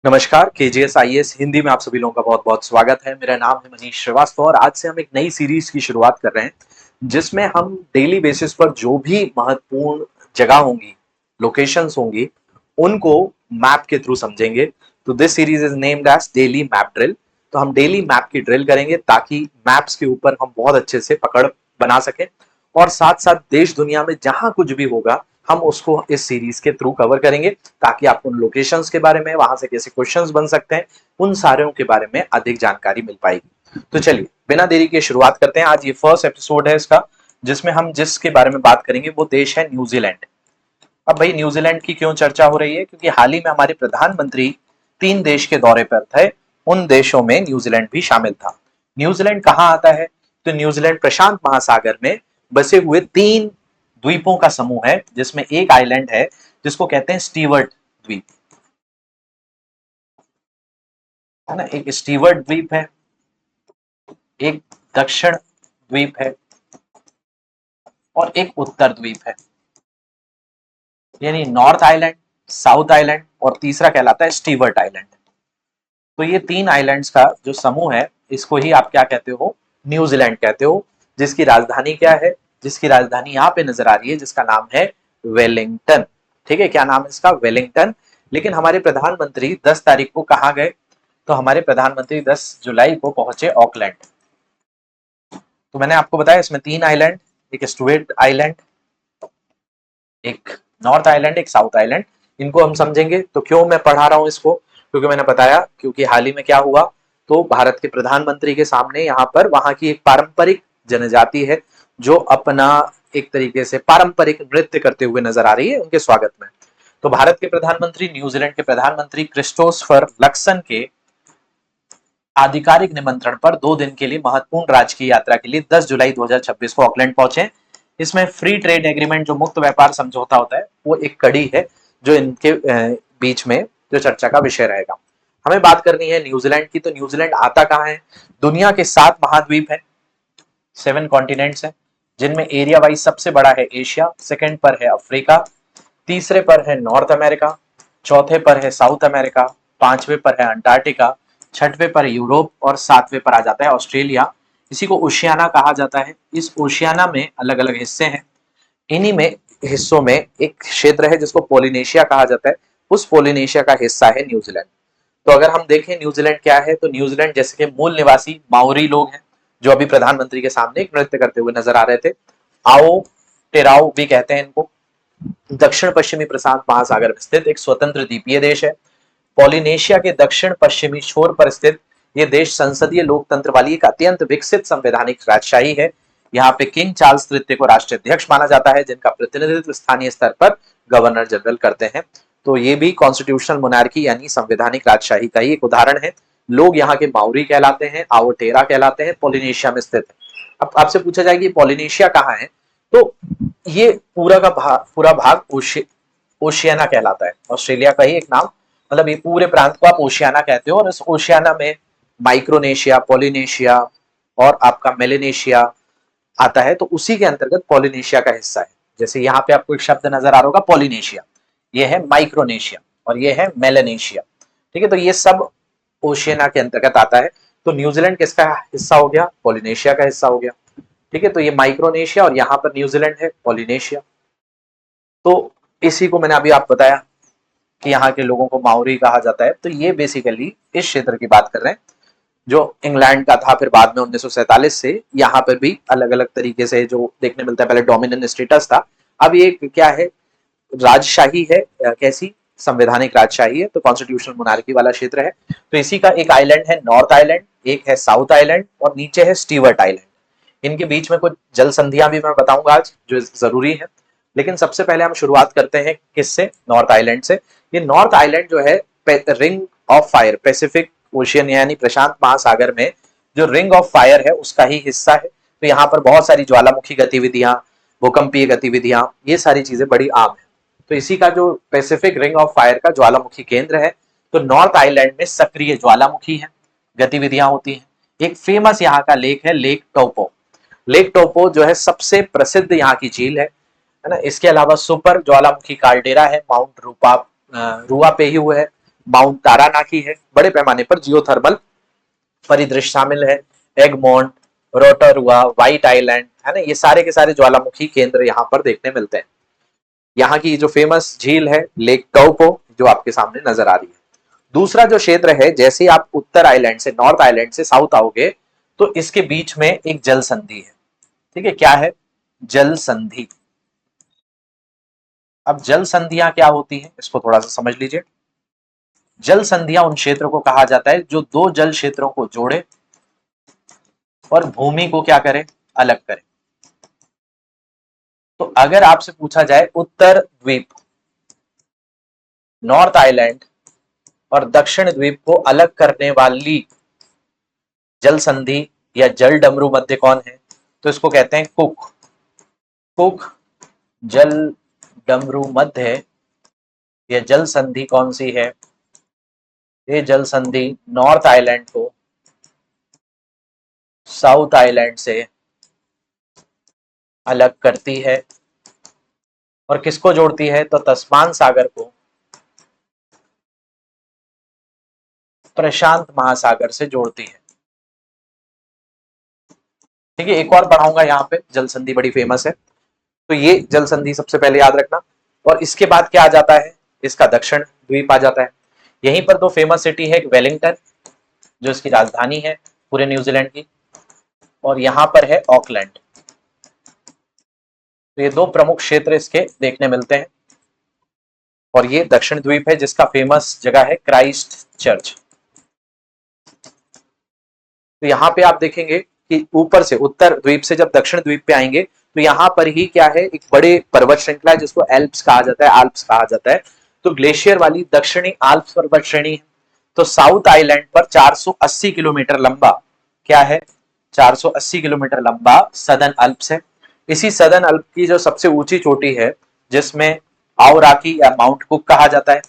नमस्कार, KGS IAS Hindi में आप सभी लोगों का बहुत बहुत स्वागत है। मेरा नाम है मनीष श्रीवास्तव और आज से हम एक नई सीरीज की शुरुआत कर रहे हैं जिसमें हम डेली बेसिस पर जो भी महत्वपूर्ण जगह होंगी, लोकेशंस होंगी, उनको मैप के थ्रू समझेंगे। तो this series is named as daily map drill. तो हम डेली मैप की ड्रिल करेंगे ताकि मैप्स के ऊपर हम बहुत अच्छे से पकड़ बना सकें और साथ साथ देश दुनिया में जहां कुछ भी होगा हम उसको इस सीरीज के थ्रू कवर करेंगे ताकि आपको उन लोकेशंस के बारे में, वहां से कैसे क्वेश्चंस बन सकते हैं, उन सारों के बारे में अधिक जानकारी मिल पाएगी। तो चलिए बिना देरी के शुरुआत करते हैं। आज ये फर्स्ट एपिसोड है इसका, जिसमें हम जिसके बारे में बात करेंगे वो देश है न्यूजीलैंड। अब भाई न्यूजीलैंड की क्यों चर्चा हो रही है? क्योंकि हाल ही में हमारे प्रधानमंत्री 3 देश के दौरे पर थे। उन देशों में न्यूजीलैंड भी शामिल था। न्यूजीलैंड कहाँ आता है? तो न्यूजीलैंड प्रशांत महासागर में बसे हुए 3 द्वीपों का समूह है, जिसमें एक आइलैंड है जिसको कहते हैं स्टीवर्ट द्वीप, है ना। एक स्टीवर्ट द्वीप है, एक दक्षिण द्वीप है और एक उत्तर द्वीप है, यानी नॉर्थ आइलैंड, साउथ आइलैंड और तीसरा कहलाता है स्टीवर्ट आइलैंड। तो ये 3 आइलैंड्स का जो समूह है, इसको ही आप क्या कहते हो? न्यूजीलैंड कहते हो। जिसकी राजधानी क्या है? जिसकी राजधानी यहाँ पे नजर आ रही है, जिसका नाम है वेलिंगटन। ठीक है, क्या नाम है इसका? वेलिंगटन। लेकिन हमारे प्रधानमंत्री 10 तारीख को कहाँ गए? तो हमारे प्रधानमंत्री 10 जुलाई को पहुंचे ऑकलैंड। तो मैंने आपको बताया इसमें 3 आइलैंड, एक स्टुअर्ट आइलैंड, एक नॉर्थ आइलैंड, एक साउथ आइलैंड। इनको हम समझेंगे। तो क्यों मैं पढ़ा रहा हूं इसको? क्योंकि मैंने बताया, क्योंकि हाल ही में क्या हुआ, तो भारत के प्रधानमंत्री के सामने यहाँ पर वहां की एक पारंपरिक जनजाति है जो अपना एक तरीके से पारंपरिक नृत्य करते हुए नजर आ रही है उनके स्वागत में। तो भारत के प्रधानमंत्री न्यूजीलैंड के प्रधानमंत्री क्रिस्टोफर लक्सन के आधिकारिक निमंत्रण पर 2 दिन के लिए महत्वपूर्ण राजकीय यात्रा के लिए 10 जुलाई 2026 को ऑकलैंड पहुंचे। इसमें फ्री ट्रेड एग्रीमेंट, जो मुक्त व्यापार समझौता होता है, वो एक कड़ी है जो इनके बीच में जो चर्चा का विषय रहेगा। हमें बात करनी है न्यूजीलैंड की। तो न्यूजीलैंड आता कहाँ है? दुनिया के 7 महाद्वीप है, 7 कॉन्टिनेंट्स है, जिनमें एरिया वाइज सबसे बड़ा है एशिया, सेकंड पर है अफ्रीका, तीसरे पर है नॉर्थ अमेरिका, चौथे पर है साउथ अमेरिका, पांचवे पर है अंटार्कटिका, छठवें पर यूरोप और सातवें पर आ जाता है ऑस्ट्रेलिया। इसी को ओशियाना कहा जाता है। इस ओशियाना में अलग अलग हिस्से हैं। इन्हीं में हिस्सों में एक क्षेत्र है जिसको पोलिनेशिया कहा जाता है। उस पोलिनेशिया का हिस्सा है न्यूजीलैंड। तो अगर हम देखें न्यूजीलैंड क्या है, तो न्यूजीलैंड जैसे कि मूल निवासी माओरी लोग हैं जो अभी प्रधानमंत्री के सामने एक नृत्य करते हुए नजर आ रहे थे। आओ टेराओ भी कहते हैं इनको। दक्षिण पश्चिमी प्रशांत महासागर में स्थित एक स्वतंत्र द्वीपीय देश है। पॉलिनेशिया के दक्षिण पश्चिमी छोर पर स्थित यह देश संसदीय लोकतंत्र वाली एक अत्यंत विकसित संवैधानिक राजशाही है। यहाँ पे किंग चार्ल्स तृतीय को राष्ट्रीय अध्यक्ष माना जाता है, जिनका प्रतिनिधित्व स्थानीय स्तर पर गवर्नर जनरल करते हैं। तो ये भी कॉन्स्टिट्यूशनल मोनार्की यानी संवैधानिक राजशाही का ही एक उदाहरण है। लोग यहाँ के माउरी कहलाते हैं, आओटेरा कहलाते हैं, पोलिनेशिया में स्थित है। अब आपसे पूछा जाएगा ये पोलिनेशिया कहाँ है? तो ये पूरा भाग ओशियाना कहलाता है। ऑस्ट्रेलिया का ही एक नाम, मतलब ये पूरे प्रांत को आप ओशियाना कहते हो। और इस ओशियाना में माइक्रोनेशिया, पोलिनेशिया और आपका मेलेनेशिया आता है। तो उसी के अंतर्गत पोलिनेशिया का हिस्सा है। जैसे यहाँ पे आपको एक शब्द नजर आ रहा होगा पोलिनेशिया, ये है माइक्रोनेशिया और ये है मेलेनेशिया। ठीक है, तो ये सब ओशियाना के अंतर्गत आता है। तो न्यूजीलैंड किसका हिस्सा हो गया? पोलिनेशिया का हिस्सा हो गया। ठीक है, तो ये माइक्रोनेशिया और यहाँ पर न्यूजीलैंड है पोलिनेशिया। तो इसी को मैंने अभी आप बताया कि यहाँ के लोगों को माओरी कहा जाता है। तो ये बेसिकली इस क्षेत्र की बात कर रहे हैं जो इंग्लैंड का था, फिर बाद में 1947 से यहाँ पर भी अलग अलग तरीके से जो देखने मिलता है। पहले डोमिनेंट स्टेटस था, अब ये क्या है? राजशाही है। कैसी? संवैधानिक राजशाही है। तो कॉन्स्टिट्यूशनल मोनार्की वाला क्षेत्र है। तो इसी का एक आइलैंड है नॉर्थ आइलैंड, एक है साउथ आइलैंड और नीचे है स्टीवर्ट आइलैंड। इनके बीच में कुछ जल संधियां भी मैं बताऊंगा आज जो जरूरी है। लेकिन सबसे पहले हम शुरुआत करते हैं किससे? नॉर्थ आइलैंड से। ये नॉर्थ आइलैंड जो है ring of fire, Pacific ocean यानी प्रशांत महासागर में जो रिंग ऑफ फायर है उसका ही हिस्सा है। तो यहाँ पर बहुत सारी ज्वालामुखी गतिविधियां, भूकंपीय गतिविधियां, ये सारी चीजें बड़ी आम है। तो इसी का जो पैसिफिक रिंग ऑफ फायर का ज्वालामुखी केंद्र है। तो नॉर्थ आइलैंड में सक्रिय ज्वालामुखी है, गतिविधियां होती हैं। एक फेमस यहाँ का लेक है लेक टोपो। लेक टोपो जो है सबसे प्रसिद्ध यहाँ की झील है। है ना। इसके अलावा सुपर ज्वालामुखी कार्डेरा है, माउंट रुआपेहू है, माउंट तारानाकी है, बड़े पैमाने पर जियोथर्मल परिदृश्य शामिल है, एगमोंट, रोटोरुआ, व्हाइट आइलैंड, है ना, ये सारे के सारे ज्वालामुखी केंद्र यहाँ पर देखने मिलते हैं। यहाँ की जो फेमस झील है लेक टोपो, जो आपके सामने नजर आ रही है। दूसरा जो क्षेत्र है, जैसे आप उत्तर आइलैंड से, नॉर्थ आइलैंड से साउथ आओगे तो इसके बीच में एक जल संधि है। ठीक है, क्या है? जल संधि। अब जल संधियां क्या होती हैं, इसको थोड़ा सा समझ लीजिए। जल संधियां उन क्षेत्रों को कहा जाता है जो दो जल क्षेत्रों को जोड़े और भूमि को क्या करे? अलग करे। तो अगर आपसे पूछा जाए उत्तर द्वीप, नॉर्थ आइलैंड और दक्षिण द्वीप को अलग करने वाली जल संधि या जल डमरू मध्य कौन है, तो इसको कहते हैं कुक। कुक जल डमरू मध्य, यह जल संधि कौन सी है? ये जल संधि नॉर्थ आइलैंड को साउथ आइलैंड से अलग करती है और किसको जोड़ती है? तो तस्मान सागर को प्रशांत महासागर से जोड़ती है। ठीक है, एक और पढ़ाऊंगा यहाँ पे, जल संधि बड़ी फेमस है, तो ये जल संधि सबसे पहले याद रखना। और इसके बाद क्या आ जाता है? इसका दक्षिण द्वीप आ जाता है। यहीं पर दो फेमस सिटी है, एक वेलिंगटन जो इसकी राजधानी है पूरे न्यूजीलैंड की, और यहाँ पर है ऑकलैंड। तो ये दो प्रमुख क्षेत्र इसके देखने मिलते हैं। और ये दक्षिण द्वीप है जिसका फेमस जगह है क्राइस्ट चर्च। तो यहाँ पे आप देखेंगे कि ऊपर से, उत्तर द्वीप से जब दक्षिण द्वीप पे आएंगे तो यहाँ पर ही क्या है? एक बड़े पर्वत श्रृंखला है जिसको एल्प्स कहा जाता है, आल्प्स कहा जाता है। तो ग्लेशियर वाली दक्षिणी आल्प्स पर्वत श्रेणी है। तो साउथ आइलैंड पर 480 किलोमीटर लंबा क्या है? 480 किलोमीटर लंबा सदर्न अल्प्स है। इसी सदर्न अल्प की जो सबसे ऊंची चोटी है, जिसमें आओराकी या माउंट कुक कहा जाता है,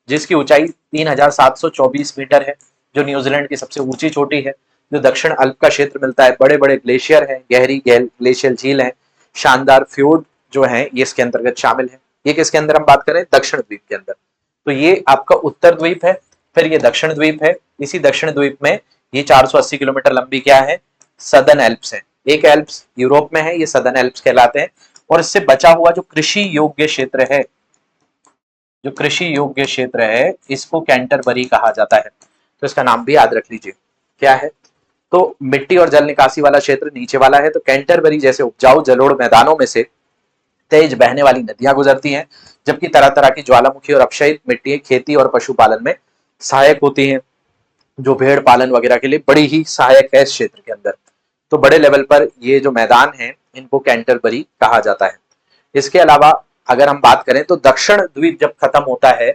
जिसकी ऊंचाई 3724 मीटर है, जो न्यूजीलैंड की सबसे ऊंची चोटी है। जो दक्षिण अल्प का क्षेत्र मिलता है, बड़े बड़े ग्लेशियर हैं, गहरी ग्लेशियल झील है, शानदार फ्यूड जो है ये इसके अंतर्गत शामिल है। ये किसके अंदर हम बात करें? दक्षिण द्वीप के अंदर। तो ये आपका उत्तर द्वीप है, फिर ये दक्षिण द्वीप है। इसी दक्षिण द्वीप में ये 480 किलोमीटर लंबी क्या है? सदर्न एल्प्स है। एक एल्प्स यूरोप में है, ये सदर्न एल्प्स कहलाते हैं। और इससे बचा हुआ जो कृषि योग्य क्षेत्र है, जो कृषि योग्य क्षेत्र है, इसको कैंटरबरी कहा जाता है। तो इसका नाम भी याद रख लीजिए, क्या है? तो मिट्टी और जल निकासी वाला क्षेत्र नीचे वाला है। तो कैंटरबरी जैसे उपजाऊ जलोढ़ मैदानों में से तेज बहने वाली नदियां गुजरती हैं, जबकि तरह तरह की ज्वालामुखी और अपक्षयित मिट्टी खेती और पशुपालन में सहायक होती हैं, जो भेड़ पालन वगैरह के लिए बड़ी ही सहायक है इस क्षेत्र के अंदर। तो बड़े लेवल पर ये जो मैदान है इनको कैंटरबरी कहा जाता है। इसके अलावा अगर हम बात करें तो दक्षिण द्वीप जब खत्म होता है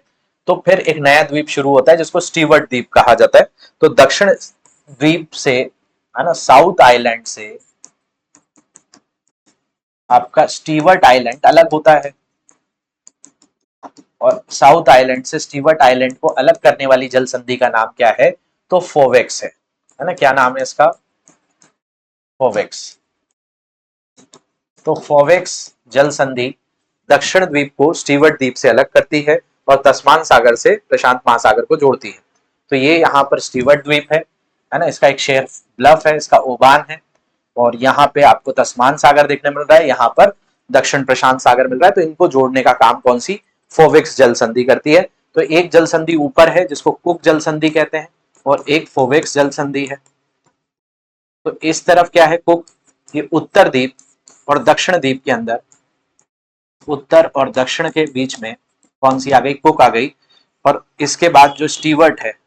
तो फिर एक नया द्वीप शुरू होता है जिसको स्टीवर्ट द्वीप कहा जाता है। तो दक्षिण द्वीप से, है ना, साउथ आइलैंड से आपका स्टीवर्ट आइलैंड अलग होता है, और साउथ आइलैंड से स्टीवर्ट आइलैंड को अलग करने वाली जल संधि का नाम क्या है? तो फोवेक्स है ना। क्या नाम है इसका? फोवेक्स। तो फोवेक्स जल संधि दक्षिण द्वीप को स्टीवर्ट द्वीप से अलग करती है और तस्मान सागर से प्रशांत महासागर को जोड़ती है। तो ये यहाँ पर स्टीवर्ट द्वीप है ना, इसका एक शेर ब्लफ है, इसका ओबान है, और यहाँ पे आपको तस्मान सागर देखने मिल रहा है, यहाँ पर दक्षिण प्रशांत सागर मिल रहा है। तो इनको जोड़ने का काम कौन सी? फोवेक्स जल संधि करती है। तो एक जल संधि ऊपर है जिसको कुक जल संधि कहते हैं, और एक फोवेक्स जल संधि है। तो इस तरफ क्या है? कुक। ये उत्तर द्वीप और दक्षिण द्वीप के अंदर, उत्तर और दक्षिण के बीच में कौन सी आ गई? कुक आ गई। और इसके बाद जो स्टीवर्ट है,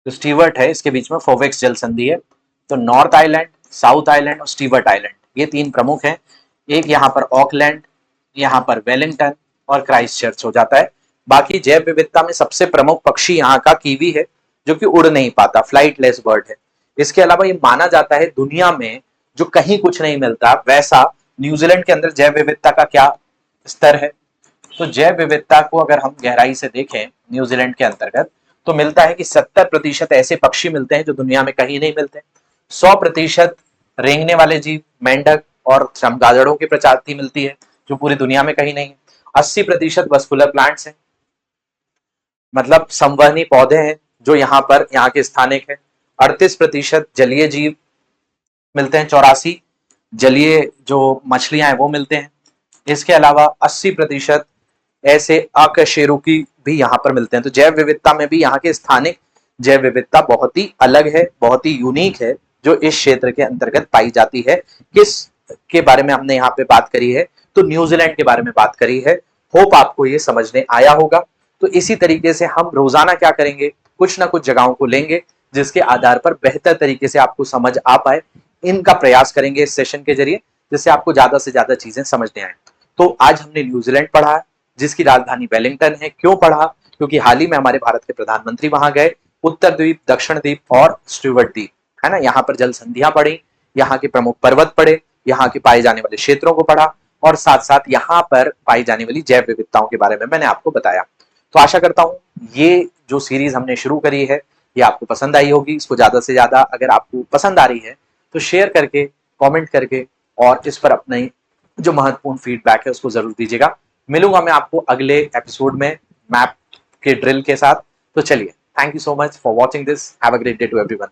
जो स्टीवर्ट है इसके बीच में फोवेक्स जल संधि है। तो नॉर्थ आइलैंड, साउथ आइलैंड और स्टीवर्ट आइलैंड, ये तीन प्रमुख हैं। एक यहाँ पर ऑकलैंड, यहाँ पर वेलिंगटन और क्राइस्ट चर्च हो जाता है। बाकी जैव विविधता में सबसे प्रमुख पक्षी यहाँ का कीवी है, जो कि उड़ नहीं पाता, फ्लाइटलेस बर्ड है। इसके अलावा ये माना जाता है दुनिया में जो कहीं कुछ नहीं मिलता वैसा न्यूजीलैंड के अंदर जैव विविधता का क्या स्तर है। तो जैव विविधता को अगर हम गहराई से देखें न्यूजीलैंड के अंतर्गत, तो मिलता है कि 70% ऐसे पक्षी मिलते हैं जो दुनिया में कहीं नहीं मिलते। 100% रेंगने वाले जीव, मेंढक और चमगादड़ों की प्रजाति मिलती है जो पूरी दुनिया में कहीं नहीं है। 80% वस्कुलर प्लांट्स हैं, मतलब संवहनी पौधे हैं जो यहाँ के स्थानिक है। 38% जलीय जीव मिलते हैं, 84 जलीय जो मछलियां हैं वो मिलते हैं। इसके अलावा 80% ऐसे अकशेरुकी भी यहाँ पर मिलते हैं। तो जैव विविधता में भी यहाँ की स्थानिक जैव विविधता बहुत ही अलग है, बहुत ही यूनिक है, जो इस क्षेत्र के अंतर्गत पाई जाती है। किस के बारे में हमने यहाँ पे बात करी है, तो न्यूजीलैंड के बारे में बात करी है। होप आपको ये समझने आया होगा। तो इसी तरीके से हम रोजाना क्या करेंगे, कुछ ना कुछ जगहों को लेंगे जिसके आधार पर बेहतर तरीके से आपको समझ आ पाए। इनका प्रयास करेंगे इस सेशन के जरिए, जिससे आपको ज्यादा से ज्यादा चीजें समझने आए। तो आज हमने न्यूजीलैंड पढ़ा, जिसकी राजधानी वेलिंगटन है। क्यों पढ़ा? क्योंकि हाल ही में हमारे भारत के प्रधानमंत्री वहां गए। उत्तर द्वीप, दक्षिण द्वीप और स्टीवर्ट द्वीप, है ना, यहाँ पर जल संधियां पढ़ी, यहाँ के प्रमुख पर्वत पढ़े, यहाँ के पाए जाने वाले क्षेत्रों को पढ़ा, और साथ साथ यहाँ पर पाई जाने वाली जैव विविधताओं के बारे में मैंने आपको बताया। तो आशा करता हूँ ये जो सीरीज हमने शुरू करी है ये आपको पसंद आई होगी। इसको ज्यादा से ज्यादा अगर आपको पसंद आ रही है तो शेयर करके, कमेंट करके और इस पर अपने जो महत्वपूर्ण फीडबैक है उसको जरूर दीजिएगा। मिलूंगा मैं आपको अगले एपिसोड में मैप के ड्रिल के साथ। तो चलिए, thank you so much for watching this. Have a great day to everyone.